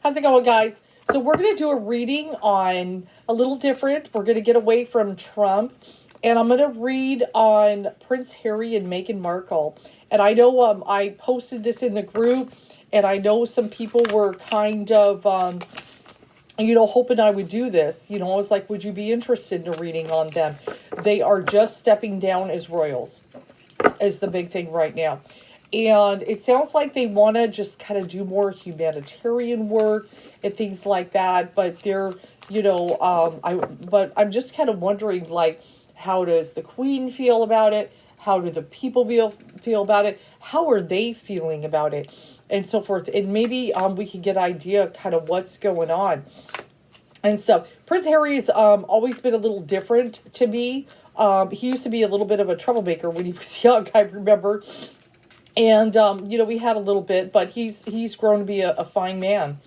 How's it going, guys? So we're going to do a reading on a little different. We're going to get away from Trump. And I'm going to read on Prince Harry and Meghan Markle. And I know I posted this in the group. And I know some people were kind of, hoping I would do this. I was like, would you be interested in a reading on them? They are just stepping down as royals, is the big thing right now. And it sounds like they want to just kind of do more humanitarian work and things like that. But they're, but I'm just kind of wondering, like, how does the Queen feel about it? How do the people feel about it? How are they feeling about it? And so forth. And maybe we can get an idea of kind of what's going on and stuff. Prince Harry's always been a little different to me. He used to be a little bit of a troublemaker when he was young, I remember. And, we had a little bit, but he's grown to be a fine man.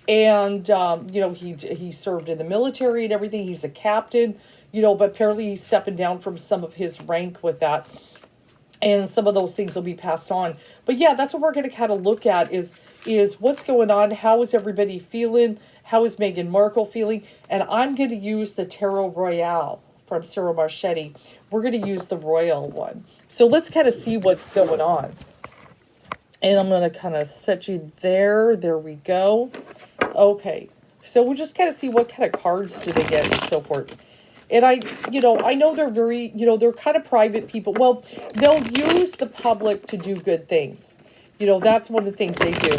And, he served in the military and everything. He's a captain, but apparently he's stepping down from some of his rank with that. And some of those things will be passed on. But yeah, that's what we're going to kind of look at is what's going on. How is everybody feeling? How is Meghan Markle feeling? And I'm going to use the Tarot Royale from Cyril Marchetti. We're going to use the Royal one. So let's kind of see what's going on. And I'm going to kind of set you there. There we go. Okay. So we'll just kind of see what kind of cards do they get and so forth. And I know they're very, they're kind of private people. Well, they'll use the public to do good things. That's one of the things they do.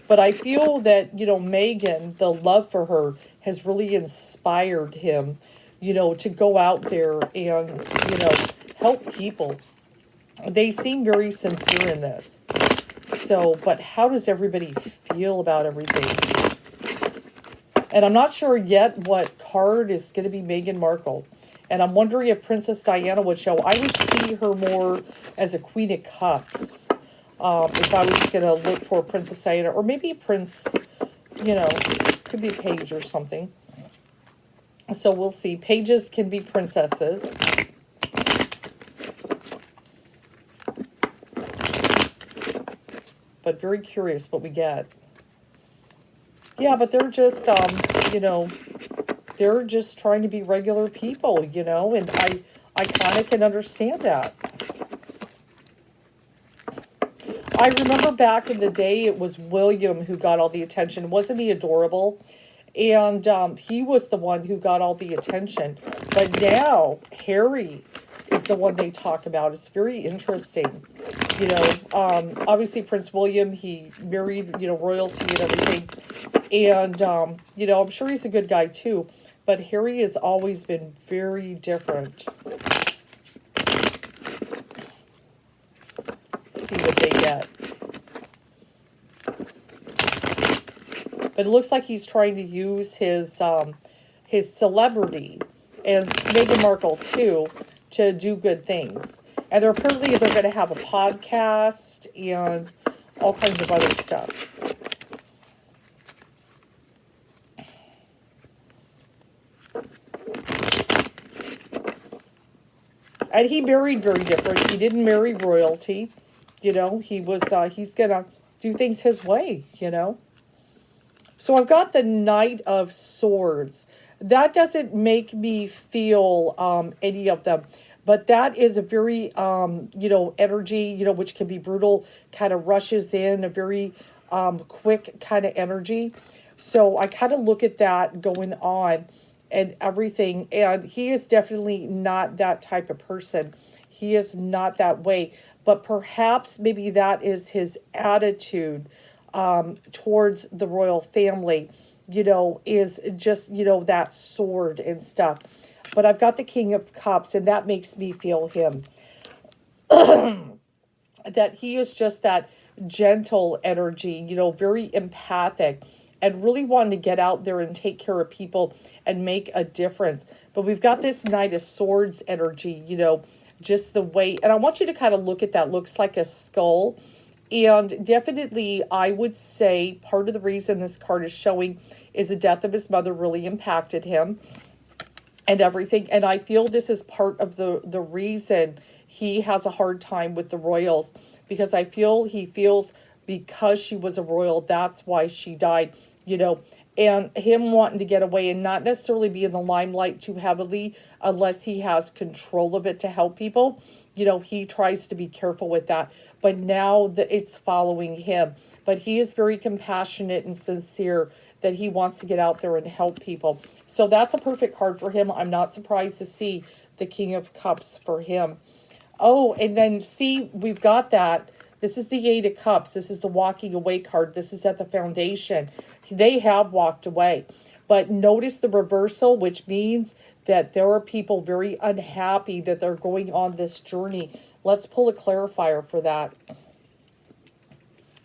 But I feel that, Meghan, the love for her has really inspired him, to go out there and, help people. They seem very sincere in this. So, but how does everybody feel about everything? And I'm not sure yet what card is going to be Meghan Markle. And I'm wondering if Princess Diana would show. I would see her more as a Queen of Cups. If I was going to look for Princess Diana. Or maybe Prince, could be a page or something. So we'll see. Pages can be princesses. But very curious what we get. Yeah, but they're just, they're just trying to be regular people, and I kind of can understand that. I remember back in the day, it was William who got all the attention. Wasn't he adorable? And he was the one who got all the attention. But now, Harry is the one they talk about. It's very interesting. Obviously Prince William, he married, royalty and everything. And, I'm sure he's a good guy too. But Harry has always been very different. Let's see what they get. But it looks like he's trying to use his celebrity, and Meghan Markle too, to do good things. And they're going to have a podcast and all kinds of other stuff. And he married very different. He didn't marry royalty. He was, he's going to do things his way, So I've got the Knight of Swords. That doesn't make me feel any of them. But that is a very, energy, which can be brutal, kind of rushes in, a very quick kind of energy. So I kind of look at that going on and everything. And he is definitely not that type of person. He is not that way. But perhaps maybe that is his attitude towards the royal family, is just, that sword and stuff. But I've got the King of Cups, and that makes me feel him. That he is just that gentle energy, very empathic, and really wanting to get out there and take care of people and make a difference. But we've got this Knight of Swords energy, just the way. And I want you to kind of look at that. Looks like a skull. And definitely, I would say part of the reason this card is showing is the death of his mother really impacted him and everything. And I feel this is part of the reason he has a hard time with the royals, because I feel he feels because she was a royal, that's why she died. you know, and him wanting to get away and not necessarily be in the limelight too heavily unless he has control of it to help people. He tries to be careful with that. But now that it's following him, but he is very compassionate and sincere that he wants to get out there and help people. So that's a perfect card for him. I'm not surprised to see the King of Cups for him. Oh, and then see, we've got that. This is the Eight of Cups. This is the walking away card. This is at the foundation. They have walked away. But notice the reversal, which means that there are people very unhappy that they're going on this journey. Let's pull a clarifier for that.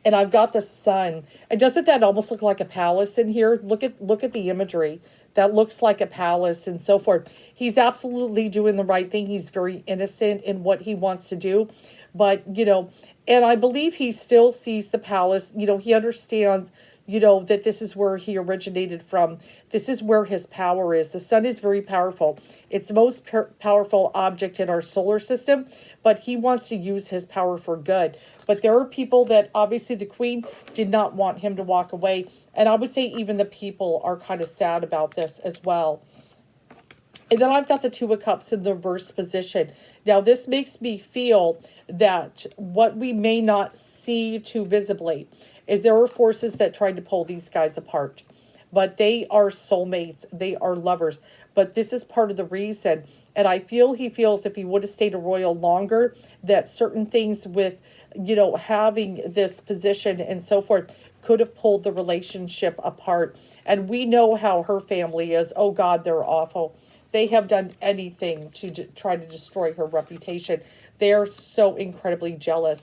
And I've got the sun. And doesn't that almost look like a palace in here? Look at the imagery. That looks like a palace and so forth. He's absolutely doing the right thing. He's very innocent in what he wants to do. But, and I believe he still sees the palace. He understands, that this is where he originated from. This is where his power is. The sun is very powerful. It's the most powerful object in our solar system, but he wants to use his power for good. But there are people that obviously the Queen did not want him to walk away. And I would say even the people are kind of sad about this as well. And then I've got the Two of Cups in the reverse position. Now, this makes me feel that what we may not see too visibly is there are forces that tried to pull these guys apart. But they are soulmates. They are lovers. But this is part of the reason. And I feel he feels if he would have stayed a royal longer, that certain things with, having this position and so forth could have pulled the relationship apart. And we know how her family is. Oh, God, they're awful. They have done anything to try to destroy her reputation. They are so incredibly jealous.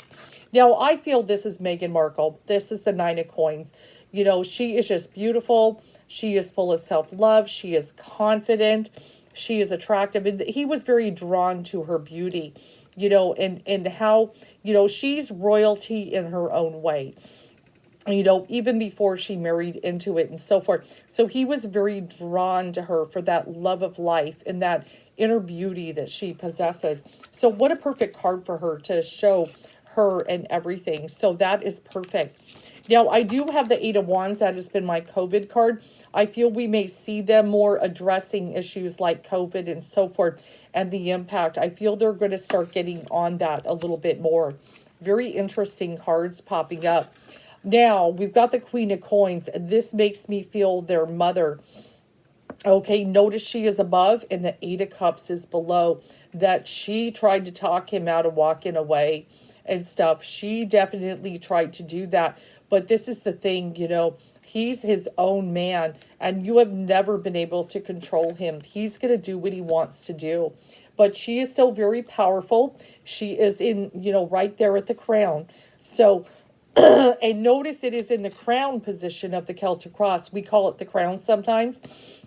Now, I feel this is Meghan Markle. This is the Nine of Coins. She is just beautiful. She is full of self-love. She is confident. She is attractive. And he was very drawn to her beauty, and how, she's royalty in her own way. Even before she married into it and so forth. So he was very drawn to her for that love of life and that inner beauty that she possesses. So what a perfect card for her to show her and everything. So that is perfect. Now, I do have the Eight of Wands. That has been my COVID card. I feel we may see them more addressing issues like COVID and so forth and the impact. I feel they're going to start getting on that a little bit more. Very interesting cards popping up. Now, we've got the Queen of Coins. This makes me feel their mother. Okay, notice she is above and the Eight of Cups is below. That she tried to talk him out of walking away and stuff. She definitely tried to do that. But this is the thing, he's his own man. And you have never been able to control him. He's going to do what he wants to do. But she is still very powerful. She is in, right there at the crown. So... and notice it is in the crown position of the Celtic cross. We call it the crown sometimes.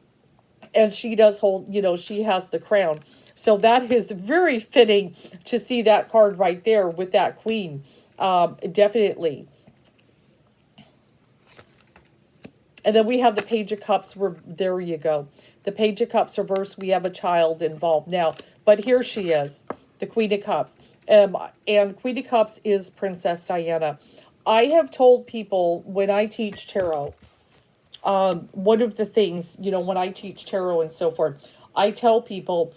And she does hold, she has the crown. So that is very fitting to see that card right there with that queen. Definitely. And then we have the Page of Cups. There you go. The Page of Cups reverse. We have a child involved now. But here she is, the Queen of Cups. And Queen of Cups is Princess Diana. I have told people when I teach tarot, one of the things, when I teach tarot and so forth, I tell people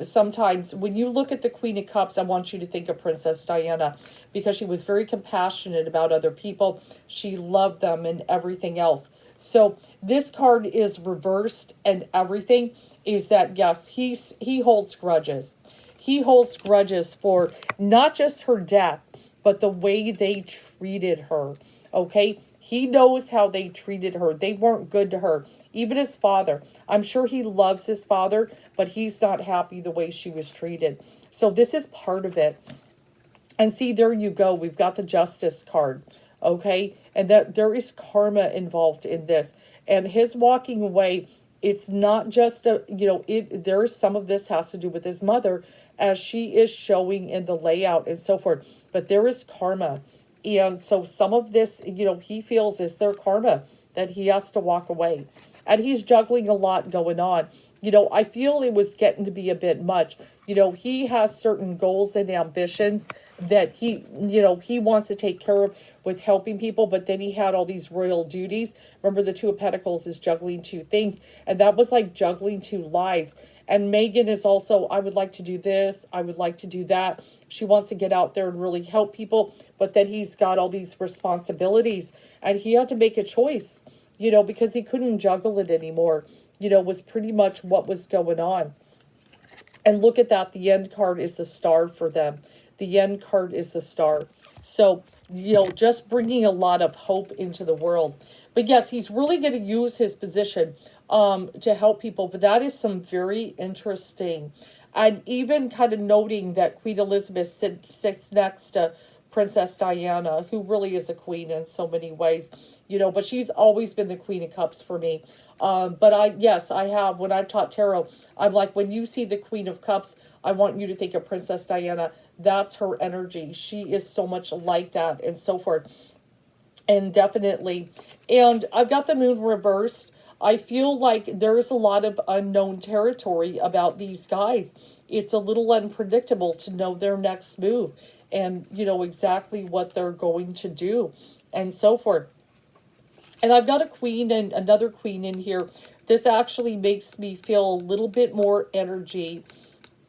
sometimes when you look at the Queen of Cups, I want you to think of Princess Diana because she was very compassionate about other people. She loved them and everything else. So this card is reversed and everything is that, yes, he holds grudges. He holds grudges for not just her death, but the way they treated her, okay? He knows how they treated her. They weren't good to her. Even his father. I'm sure he loves his father, but he's not happy the way she was treated. So this is part of it. And see, there you go. We've got the Justice card, okay? And that there is karma involved in this. And his walking away, it's not just there's some of this has to do with his mother, as she is showing in the layout and so forth. But there is karma. And so some of this, he feels is their karma that he has to walk away. And he's juggling a lot going on. You know, I feel it was getting to be a bit much. You know, he has certain goals and ambitions that he wants to take care of with helping people, but then he had all these royal duties. Remember, the Two of Pentacles is juggling two things, and that was like juggling two lives. And Megan is also, I would like to do this, I would like to do that. She wants to get out there and really help people, but then he's got all these responsibilities, and he had to make a choice, you know, because he couldn't juggle it anymore, you know, was pretty much what was going on. And look at that, the end card is the star for them. The end card is the star. So, you know, just bringing a lot of hope into the world. But yes, he's really going to use his position to help people. But that is some very interesting. And even kind of noting that Queen Elizabeth sits next to Princess Diana, who really is a queen in so many ways, you know, but she's always been the Queen of Cups for me. But I have, when I've taught tarot, I'm like, when you see the Queen of Cups, I want you to think of Princess Diana. That's her energy. She is so much like that and so forth. And definitely, and I've got the moon reversed. I feel like there's a lot of unknown territory about these guys. It's a little unpredictable to know their next move and, you know, exactly what they're going to do and so forth. And I've got a queen and another queen in here. This actually makes me feel a little bit more energy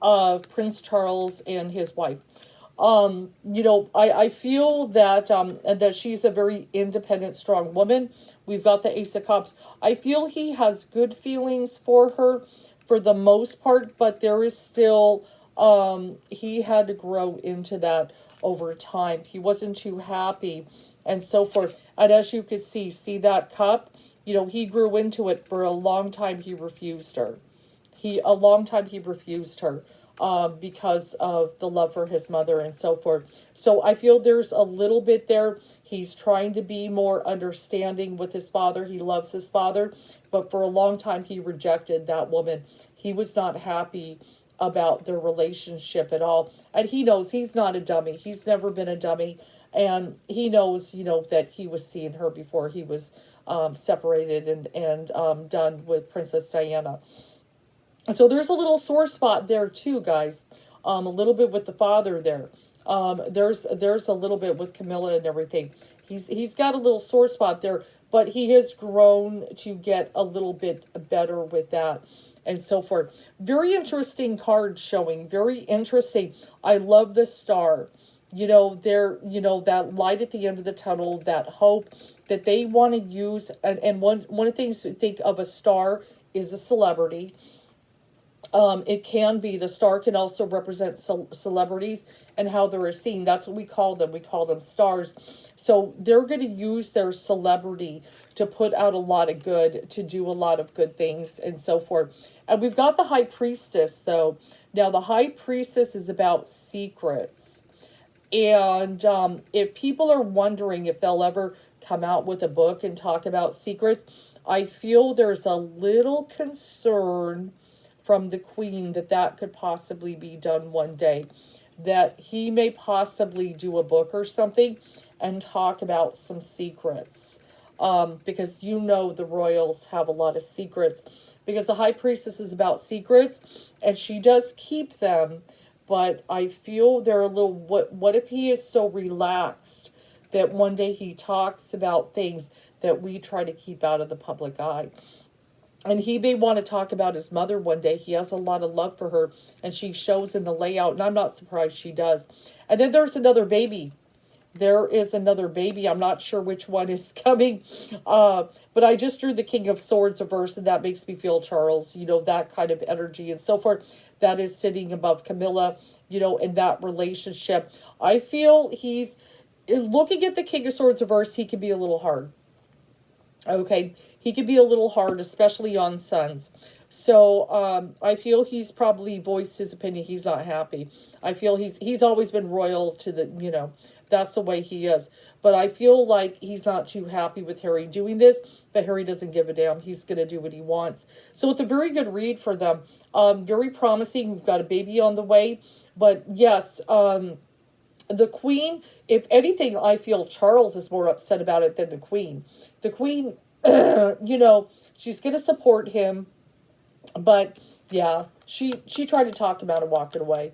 of Prince Charles and his wife. You know, I feel that she's a very independent, strong woman. We've got the Ace of Cups. I feel he has good feelings for her for the most part, but there is still, he had to grow into that over time. He wasn't too happy and so forth. And as you could see that cup, you know, he grew into it. For a long time he refused her. A long time he refused her. Because of the love for his mother and so forth. So I feel there's a little bit there. He's trying to be more understanding with his father. He loves his father, but for a long time he rejected that woman. He was not happy about their relationship at all. And he knows he's not a dummy. He's never been a dummy. And he knows, you know, that he was seeing her before he was separated and done with Princess Diana. So there's a little sore spot there too, guys. A little bit with the father there. There's a little bit with Camilla and everything. He's got a little sore spot there, but he has grown to get a little bit better with that and so forth. Very interesting card showing. Very interesting. I love the star. You know, that light at the end of the tunnel, that hope that they want to use. And one of the things to think of a star is a celebrity. It can be, the star can also represent celebrities and how they're seen. That's what we call them. We call them stars. So they're going to use their celebrity to put out a lot of good, to do a lot of good things and so forth. And we've got the High Priestess, though. Now, the High Priestess is about secrets. And if people are wondering if they'll ever come out with a book and talk about secrets, I feel there's a little concern from the Queen that could possibly be done one day, that he may possibly do a book or something and talk about some secrets, because you know the royals have a lot of secrets, because the High Priestess is about secrets and she does keep them, but I feel they're a little, what if he is so relaxed that one day he talks about things that we try to keep out of the public eye. And he may want to talk about his mother one day. He has a lot of love for her, and she shows in the layout, and I'm not surprised she does. And then there's another baby. There is another baby. I'm not sure which one is coming. But I just drew the King of Swords reverse, and that makes me feel Charles, you know, that kind of energy and so forth. That is sitting above Camilla, you know, in that relationship. I feel he's, looking at the King of Swords reverse, he can be a little hard. Okay, he could be a little hard, especially on sons. So I feel he's probably voiced his opinion. He's not happy. I feel he's always been royal to the, you know, that's the way he is. But I feel like he's not too happy with Harry doing this, but Harry doesn't give a damn. He's going to do what he wants. So it's a very good read for them. Very promising. We've got a baby on the way. But yes, the Queen, if anything, I feel Charles is more upset about it than the Queen. The Queen You know, she's going to support him, but yeah, she tried to talk him out of walking away.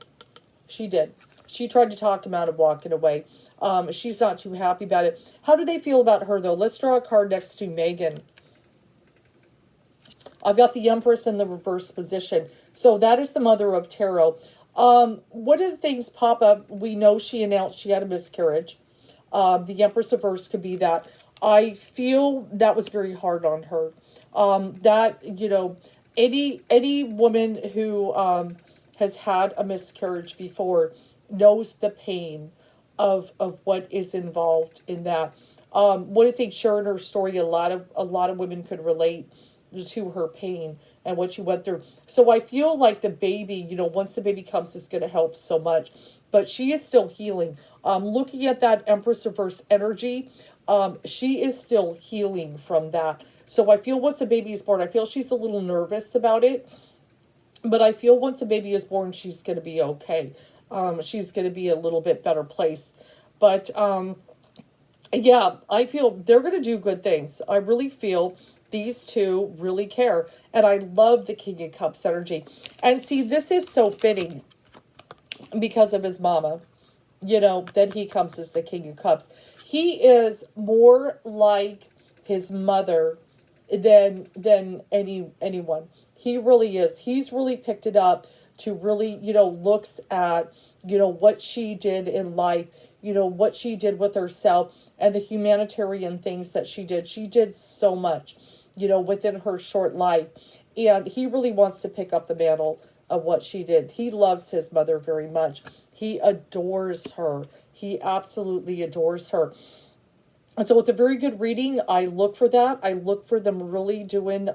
She did. She tried to talk him out of walking away. She's not too happy about it. How do they feel about her, though? Let's draw a card next to Megan. I've got the Empress in the reverse position. So that is the Mother of Tarot. What are the things pop up? We know she announced she had a miscarriage. The Empress reverse could be that. I feel that was very hard on her. That, you know, any woman who has had a miscarriage before knows the pain of what is involved in that. What I think sharing her story, a lot of women could relate to her pain and what she went through. So I feel like the baby, you know, once the baby comes, is going to help so much. But she is still healing. Looking at that Empress reverse energy, she is still healing from that. So I feel once the baby is born, I feel she's a little nervous about it. But I feel once the baby is born, she's going to be okay. She's going to be a little bit better place. But yeah, I feel they're going to do good things. I really feel these two really care. And I love the King of Cups energy. And see, this is so fitting because of his mama. You know, that he comes as the King of Cups. He is more like his mother than anyone. He really is. He's really picked it up to really, you know, looks at, you know, what she did in life, you know, what she did with herself and the humanitarian things that she did. She did so much, you know, within her short life. And he really wants to pick up the mantle of what she did. He loves his mother very much. He adores her. He absolutely adores her. And so it's a very good reading. I look for that. I look for them really doing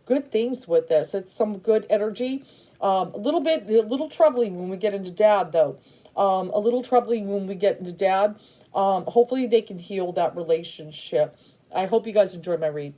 good things with this. It's some good energy. A little troubling when we get into dad, though. A little troubling when we get into dad. Hopefully they can heal that relationship. I hope you guys enjoyed my read.